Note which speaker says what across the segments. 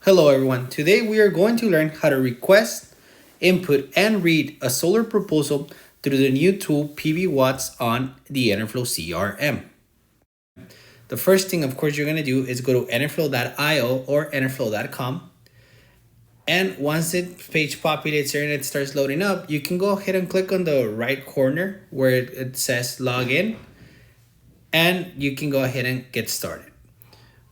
Speaker 1: Hello everyone, today we are going to learn how to request, input, and read a solar proposal through the new tool PV Watts on the Enerflo CRM. The first thing, of course, you're going to do is go to enerflo.io or enerflo.com. And once the page populates here and it starts loading up, you can go ahead and click on the right corner where it says login, and you can go ahead and get started.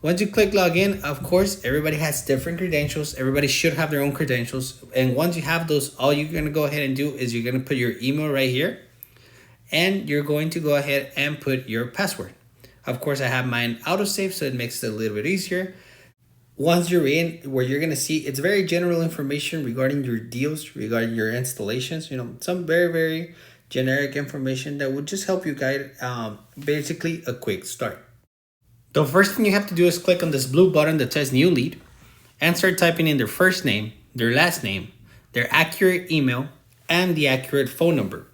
Speaker 1: Once you click login, of course, everybody has different credentials. Everybody should have their own credentials. And once you have those, all you're going to go ahead and do is you're going to put your email right here. And you're going to go ahead and put your password. Of course, I have mine autosave, so it makes it a little bit easier. Once you're in, where you're going to see, it's very general information regarding your deals, regarding your installations. Some very, very generic information that would just help you guide basically a quick start. The first thing you have to do is click on this blue button that says new lead and start typing in their first name, their last name, their accurate email, and the accurate phone number.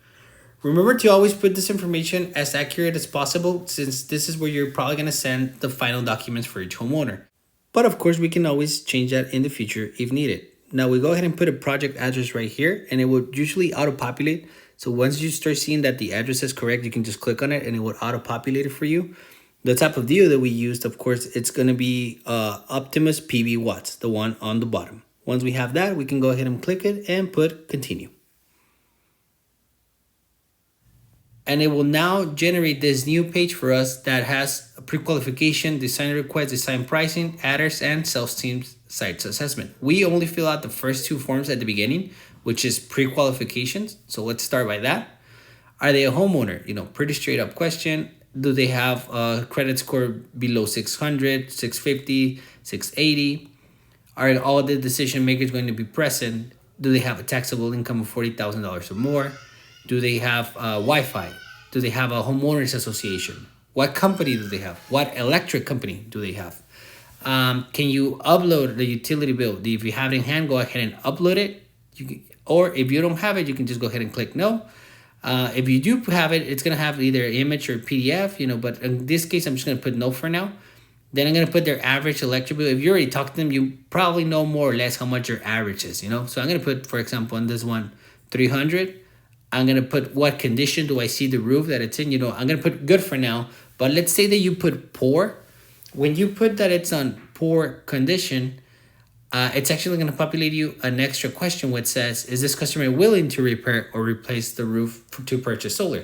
Speaker 1: Remember to always put this information as accurate as possible, since this is where you're probably going to send the final documents for each homeowner. But of course, we can always change that in the future if needed. Now we go ahead and put a project address right here, and it will usually auto-populate. So once you start seeing that the address is correct, you can just click on it and it will auto-populate it for you. The type of deal that we used, of course, it's going to be Optimus PV Watts, the one on the bottom. Once we have that, we can go ahead and click it and put continue. And it will now generate this new page for us that has a pre-qualification, design request, design pricing, address, and self-esteem sites assessment. We only fill out the first two forms at the beginning, which is pre-qualifications. So let's start by that. Are they a homeowner? Pretty straight up question. Do they have a credit score below 600, 650, 680? Are all the decision makers going to be present? Do they have a taxable income of $40,000 or more? Do they have Wi-Fi? Do they have a homeowners association? What company do they have? What electric company do they have? Can you upload the utility bill? If you have it in hand, go ahead and upload it. Or if you don't have it, you can just go ahead and click no. If you do have it, it's going to have either image or PDF, but in this case, I'm just going to put no for now. Then I'm going to put their average electric bill. If you already talked to them, you probably know more or less how much your average is, So I'm going to put, for example, on this one, 300. I'm going to put what condition do I see the roof that it's in, I'm going to put good for now. But let's say that you put poor. When you put that it's on poor condition, it's actually going to populate you an extra question which says, is this customer willing to repair or replace the roof to purchase solar?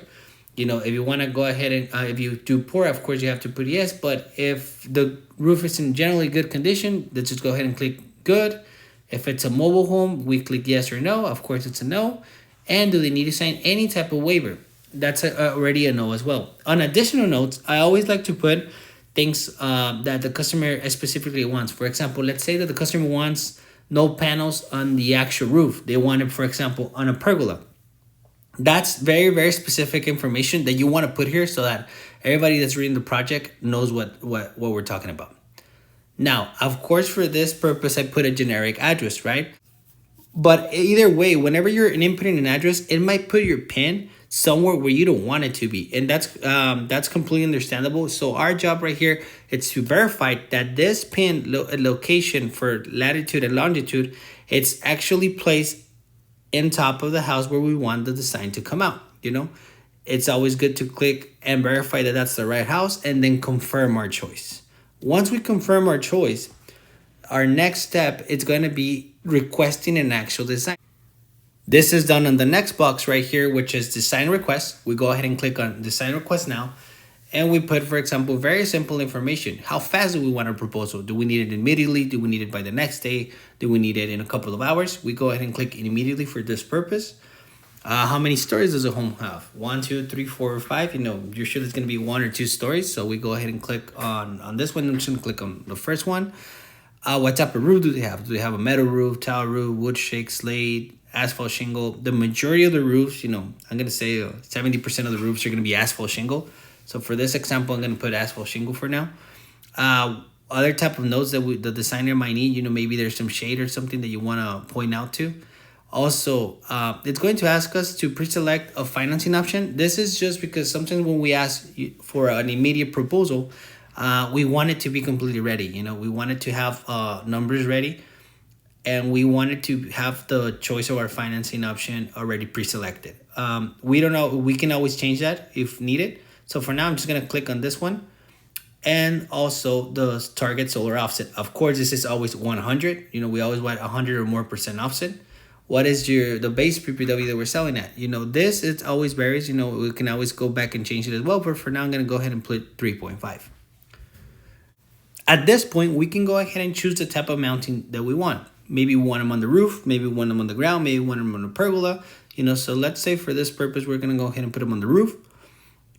Speaker 1: If you want to go ahead and if you do poor, of course, you have to put yes. But if the roof is in generally good condition, let's just go ahead and click good. If it's a mobile home, we click yes or no. Of course, it's a no. And do they need to sign any type of waiver? That's already a no as well. On additional notes, I always like to put things that the customer specifically wants. For example, let's say that the customer wants no panels on the actual roof. They want it, for example, on a pergola. That's very, very specific information that you want to put here so that everybody that's reading the project knows what we're talking about. Now, of course, for this purpose, I put a generic address, right? But either way, whenever you're inputting an address, it might put your PIN somewhere where you don't want it to be, and that's completely understandable. So our job right here is to verify that this pin location for latitude and longitude, it's actually placed in top of the house where we want the design to come out. It's always good to click and verify that that's the right house, and then confirm our choice. Once we confirm our choice, our next step is going to be requesting an actual design. This is done on the next box right here, which is design request. We go ahead and click on design request now. And we put, for example, very simple information. How fast do we want our proposal? Do we need it immediately? Do we need it by the next day? Do we need it in a couple of hours? We go ahead and click immediately for this purpose. How many stories does a home have? 1, 2, 3, 4, or 5? You're sure there's going to be 1 or 2 stories. So we go ahead and click on this one. I'm just going to click on the first one. What type of roof do they have? Do they have a metal roof, tile roof, wood shake, slate, asphalt shingle? The majority of the roofs, I'm going to say 70% of the roofs are going to be asphalt shingle. So for this example, I'm going to put asphalt shingle for now. Other type of notes that the designer might need, maybe there's some shade or something that you want to point out to. Also, it's going to ask us to pre-select a financing option. This is just because sometimes when we ask for an immediate proposal, we want it to be completely ready. You know, we wanted to have numbers ready, and we wanted to have the choice of our financing option already pre-selected. We don't know, we can always change that if needed. So for now, I'm just gonna click on this one, and also the target solar offset. Of course, this is always 100. You know, we always want 100 or more percent offset. What is the base PPW that we're selling at? You know, this, it always varies. You know, we can always go back and change it as well, but for now I'm gonna go ahead and put 3.5. At this point, we can go ahead and choose the type of mounting that we want. Maybe we want them on the roof, maybe we want them on the ground, maybe we want them on a pergola. You know, so let's say for this purpose, we're gonna go ahead and put them on the roof.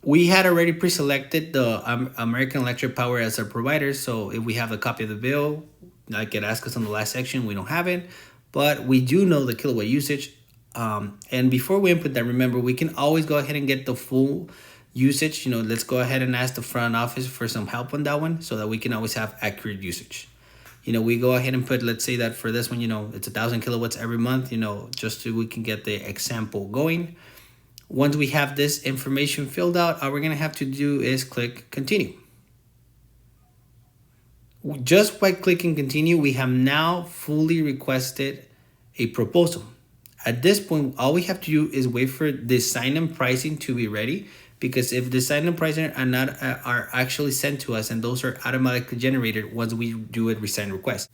Speaker 1: We had already pre-selected the American Electric Power as our provider. So if we have a copy of the bill, like it asked us on the last section, we don't have it, but we do know the kilowatt usage. And before we input that, remember, we can always go ahead and get the full usage. You know, let's go ahead and ask the front office for some help on that one so that we can always have accurate usage. You know, we go ahead and put, let's say that for this one, you know, it's 1,000 kilowatts every month, you know, just so we can get the example going. Once we have this information filled out, all we're gonna have to do is click continue. Just by clicking continue, we have now fully requested a proposal. At this point, all we have to do is wait for design and pricing to be ready, because if design and pricing are actually sent to us, and those are automatically generated once we do a design request.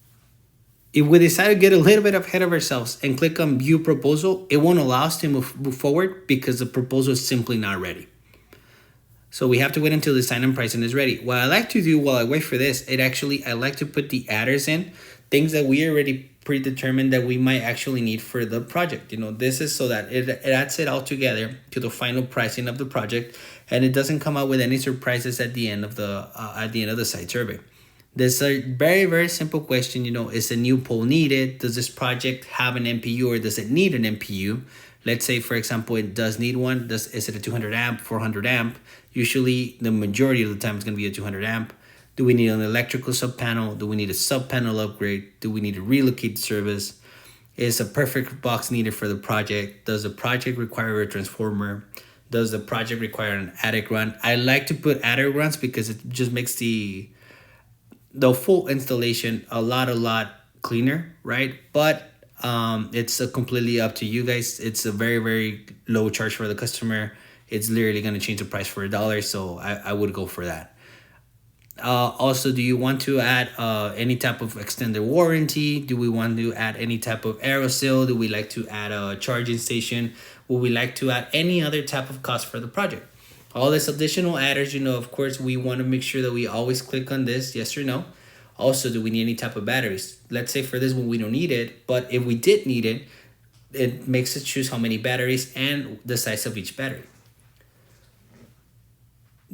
Speaker 1: If we decide to get a little bit ahead of ourselves and click on view proposal, it won't allow us to move forward because the proposal is simply not ready. So we have to wait until the design and pricing is ready. What I like to do while I wait for this, I like to put the adders in, things that we already predetermined that we might actually need for the project. You know, this is so that it adds it all together to the final pricing of the project, and it doesn't come out with any surprises at the end of the site survey. There's a very, very simple question. You know, is a new pole needed? Does this project have an MPU, or does it need an MPU? Let's say, for example, it does need one. Is it a 200 amp, 400 amp? Usually, the majority of the time, it's going to be a 200 amp. Do we need an electrical sub panel? Do we need a sub panel upgrade? Do we need to relocate service? Is a perfect box needed for the project? Does the project require a transformer? Does the project require an attic run? I like to put attic runs because it just makes the full installation a lot cleaner, right? But it's completely up to you guys. It's a very, very low charge for the customer. It's literally going to change the price for $1, so I would go for that. Also, do you want to add any type of extended warranty? Do we want to add any type of aerosil? Do we like to add a charging station? Would we like to add any other type of cost for the project? All this additional adders, you know, of course, we want to make sure that we always click on this, yes or no. Also, do we need any type of batteries? Let's say for this one, we don't need it, but if we did need it, it makes us choose how many batteries and the size of each battery.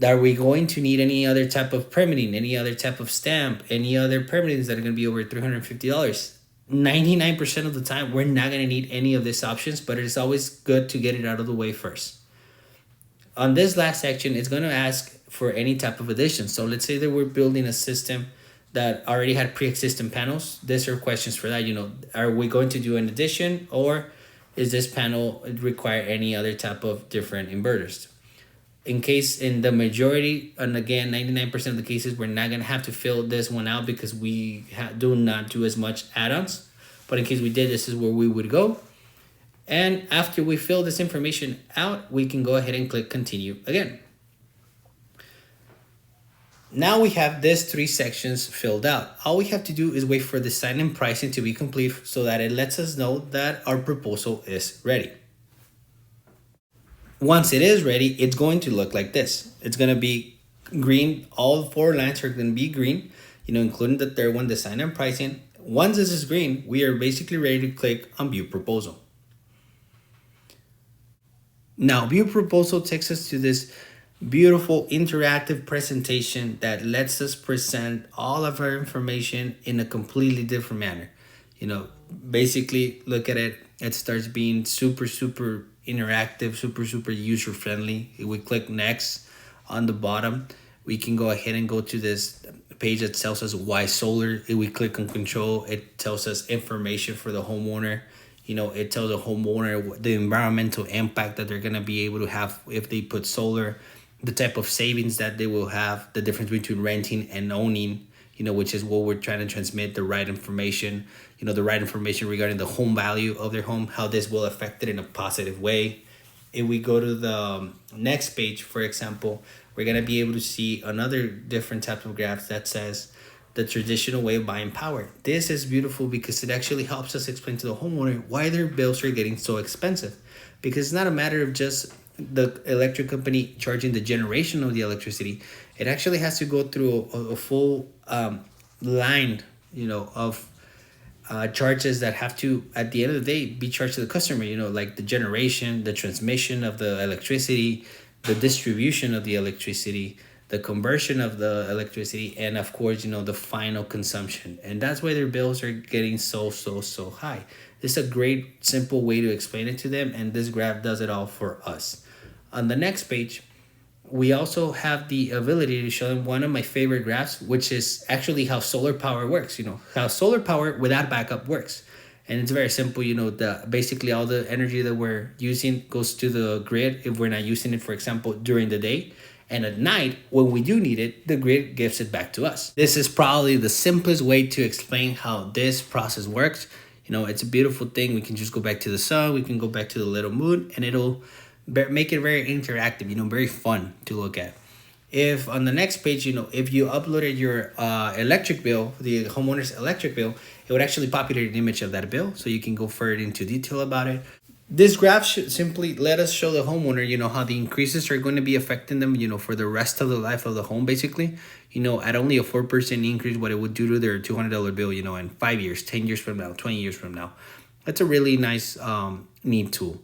Speaker 1: Are we going to need any other type of permitting, any other type of stamp, any other permittings that are going to be over $350? 99% of the time, we're not going to need any of these options, but it's always good to get it out of the way first. On this last section, it's going to ask for any type of addition. So let's say that we're building a system that already had pre-existing panels. These are questions for that. You know, are we going to do an addition, or is this panel require any other type of different inverters? In the majority, and again, 99% of the cases, we're not going to have to fill this one out because we do not do as much add-ons. But in case we did, this is where we would go. And after we fill this information out, we can go ahead and click continue again. Now we have these 3 sections filled out. All we have to do is wait for the design and pricing to be complete so that it lets us know that our proposal is ready. Once it is ready, it's going to look like this. It's going to be green. All 4 lines are going to be green, you know, including the third one, design and pricing. Once this is green, we are basically ready to click on view proposal. Now, view proposal takes us to this beautiful interactive presentation that lets us present all of our information in a completely different manner. You know, basically look at it. It starts being super interactive, super user friendly. If we click next on the bottom, we can go ahead and go to this page that tells us why solar. If we click on control, it tells us information for the homeowner. You know, it tells the homeowner the environmental impact that they're going to be able to have if they put solar. the type of savings that they will have, the difference between renting and owning, which is what we're trying to transmit, the right information, the right information regarding the home value of their home, how this will affect it in a positive way. If we go to the next page, for example, we're going to be able to see another different type of graph that says the traditional way of buying power. This is beautiful because it actually helps us explain to the homeowner why their bills are getting so expensive. Because it's not a matter of just the electric company charging the generation of the electricity. It actually has to go through a full line, of charges that have to, at the end of the day, be charged to the customer, like the generation, the transmission of the electricity, the distribution of the electricity, the conversion of the electricity, and of course, the final consumption. And that's why their bills are getting so high. This is a great, simple way to explain it to them, and this graph does it all for us. On the next page, we also have the ability to show them one of my favorite graphs, which is actually how solar power works, how solar power without backup works. And it's very simple, basically all the energy that we're using goes to the grid if we're not using it, for example, during the day. And at night, when we do need it, the grid gives it back to us. This is probably the simplest way to explain how this process works. It's a beautiful thing. We can just go back to the sun, we can go back to the little moon, and it'll make it very interactive, very fun to look at. If on the next page, if you uploaded your electric bill, the homeowner's electric bill, it would actually populate an image of that bill, so you can go further into detail about it. This graph should simply let us show the homeowner, how the increases are going to be affecting them, for the rest of the life of the home, basically. At only a 4% increase, what it would do to their $200 bill, in 5 years, 10 years from now, 20 years from now. That's a really nice, neat tool.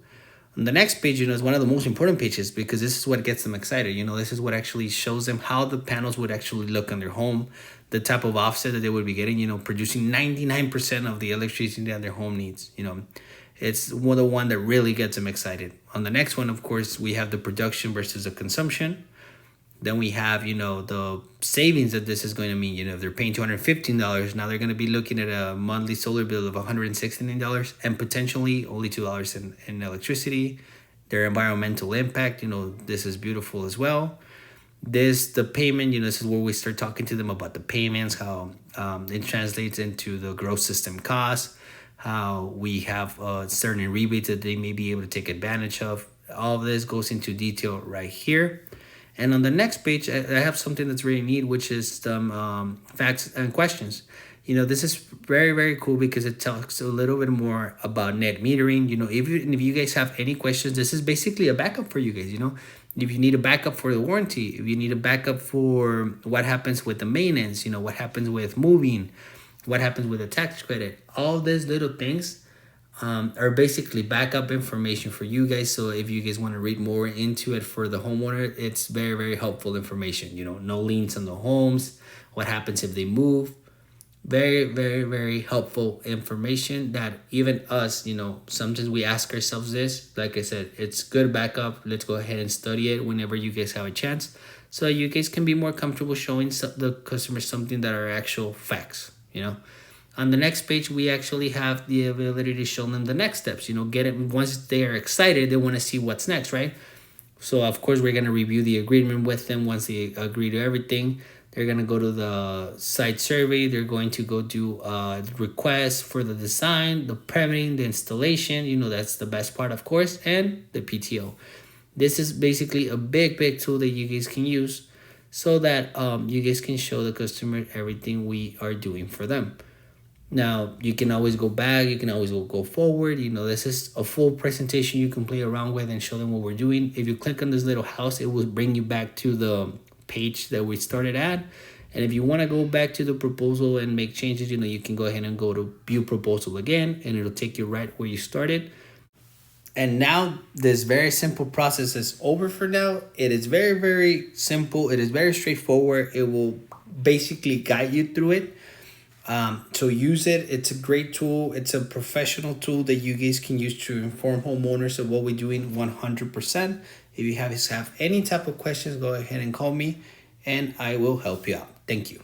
Speaker 1: On the next page, is one of the most important pages because this is what gets them excited. This is what actually shows them how the panels would actually look on their home, the type of offset that they would be getting, producing 99% of the electricity that their home needs. It's the one that really gets them excited. On the next one, of course, we have the production versus the consumption. Then we have, the savings that this is going to mean. If they're paying $215, now they're going to be looking at a monthly solar bill of $169 and potentially only $2 in electricity. Their environmental impact, this is beautiful as well. The payment, this is where we start talking to them about the payments, how it translates into the gross system cost, how we have certain rebates that they may be able to take advantage of. All of this goes into detail right here. And on the next page, I have something that's really neat, which is some facts and questions. This is very, very cool because it talks a little bit more about net metering. If you guys have any questions, this is basically a backup for you guys. If you need a backup for the warranty, if you need a backup for what happens with the maintenance, what happens with moving, what happens with the tax credit, all these little things are basically backup information for you guys. So if you guys want to read more into it for the homeowner, it's very, very helpful information. No liens on the homes, what happens if they move. Very, very, very helpful information that even us, sometimes we ask ourselves this. Like I said, it's good backup. Let's go ahead and study it whenever you guys have a chance, so you guys can be more comfortable showing the customer something that are actual facts. On the next page, we actually have the ability to show them the next steps. Get it once they are excited, they want to see what's next, right? So of course we're gonna review the agreement with them. Once they agree to everything, they're gonna go to the site survey. They're going to go do requests for the design, the permitting, the installation. That's the best part, of course, and the PTO. This is basically a big tool that you guys can use so that you guys can show the customer everything we are doing for them. Now, you can always go back, you can always go forward. This is a full presentation you can play around with and show them what we're doing. If you click on this little house, it will bring you back to the page that we started at. And if you want to go back to the proposal and make changes, you can go ahead and go to view proposal again, and it'll take you right where you started. And now this very simple process is over for now. It is very, very simple. It is very straightforward. It will basically guide you through it. So use it. It's a great tool. It's a professional tool that you guys can use to inform homeowners of what we're doing 100%. If you have any type of questions, go ahead and call me and I will help you out. Thank you.